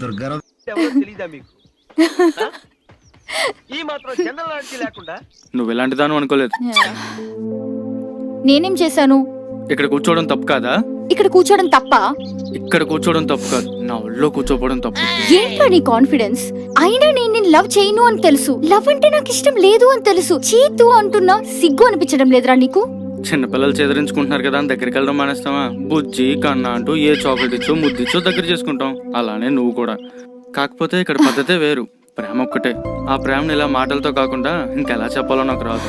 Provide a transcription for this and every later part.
దుర్గారావు తెలీదా మీకు? ఈ మాత్రం జనరల్ నాలెడ్జ్ లేకుండా నువ్వు ఎలాంటి దాను అనుకోలేదు. నేనేం చేశాను? ఇక్కడ కూర్చోవడం తప్పు కాదా? ఇక్కడ కూర్చోవడం తప్ప? ఇక్కడ కూర్చోవడం తప్పు కాదు, నా ఒళ్ళో కూర్చోపోవడం తప్పు. ఏంట్రా నీ కాన్ఫిడెన్స్? అయినా నేను లవ్ చేయను అని తెలుసు, లవ్ అంటే నాకు ఇష్టం లేదు అని తెలుసు, చీతు అంటున్నా సిగ్గు అనిపించడం లేదురా నీకు? చిన్నపిల్లలు చెదరించుకుంటున్నారు కదా అని దగ్గరికి వెళ్ళడం మానేస్తావా? బుజ్జి కన్నా అంటూ ఏ చాక్లెట్ ఇచ్చో ముద్దిచ్చో దగ్గర చేసుకుంటాం. అలానే నువ్వు కూడా. కాకపోతే ఇక్కడ పద్ధతే వేరు. ప్రేమ ఒక్కటే. ఆ ప్రేమను ఇలా మాటలతో కాకుండా ఇంకెలా చెప్పాలో నాకు రాదు.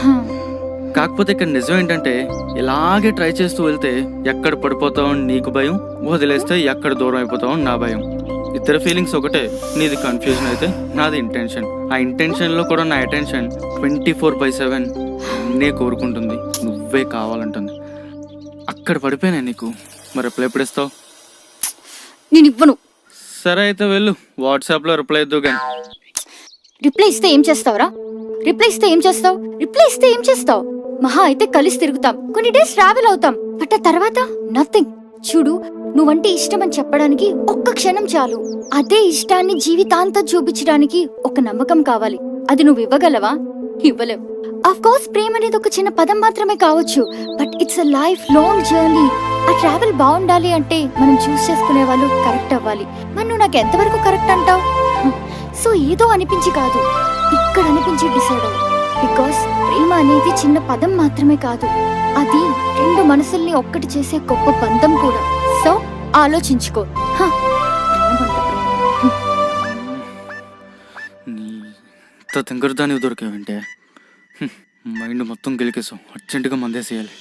కాకపోతే ఇక్కడ నిజం ఏంటంటే ఇలాగే ట్రై చేస్తూ వెళ్తే ఎక్కడ పడిపోతావు నీకు భయం, వదిలేస్తే ఎక్కడ దూరం అయిపోతావు నా భయం. ఇద్దరు ఫీలింగ్స్ ఒకటే. నీది కన్ఫ్యూజన్ అయితే నాది ఇంటెన్షన్. ఆ ఇంటెన్షన్ లో కూడా నా అటెన్షన్ 24/7 నే కోరుకుంటుంది, నువ్వే కావాలంటుంది. అక్కడ పడిపోయినా నీకు. మరి రిప్లై ఎప్పుడు ఇస్తావు? నేను ఇవ్వను. సరే అయితే వెళ్ళు, వాట్సాప్ లో రిప్లై ఇద్దు కానీ. రిప్లై ఇస్తే ఏం చేస్తావురా? రిప్లై ఇస్తే ఏం చేస్తావు? రిప్లై ఇస్తే ఏం చేస్తావు? మహా అయితే కలిసి తిరుగుతాం, కొన్ని డేస్ ట్రావెల్ అవుతాం, బట్ ఆ తర్వాత నథింగ్. చూడు, నువ్వంటే ఇష్టం అని చెప్పడానికి ఒక్క క్షణం చాలు. అదే ఇష్టాన్ని జీవితాంతం చూపించడానికి ఒక నమ్మకం కావాలి. అది నువ్వు ఇవ్వగలవా? ఇవ్వలేవు. ఆఫ్ కోర్స్ ప్రేమ అనేది ఒక చిన్న పదం మాత్రమే కావచ్చు, but it's a life long journey. ఆ ట్రావెల్ బాగుండాలి అంటే మనం చూస్ చేసుకునే వాళ్ళు కరెక్ట్ అవ్వాలి. మరి నువ్వు నాకు ఎంతవరకు కరెక్ట్ అంటావు? సో ఏదో అనిపించి కాదు, ఇక్కడ అనిపించి డిసైడ్ అవ్వు. బికాస్ ప్రేమ అనేది చిన్న పదం మాత్రమే కాదు, అది రెండు మనసుల్ని ఒక్కటి చేసే గొప్ప బంధం కూడా. సో ఆలోచించుకో. తింగరదాని దొరికావంటే మైండ్ మొత్తం గెలికేసావు. అర్జెంటుగా మందేసేయాలి.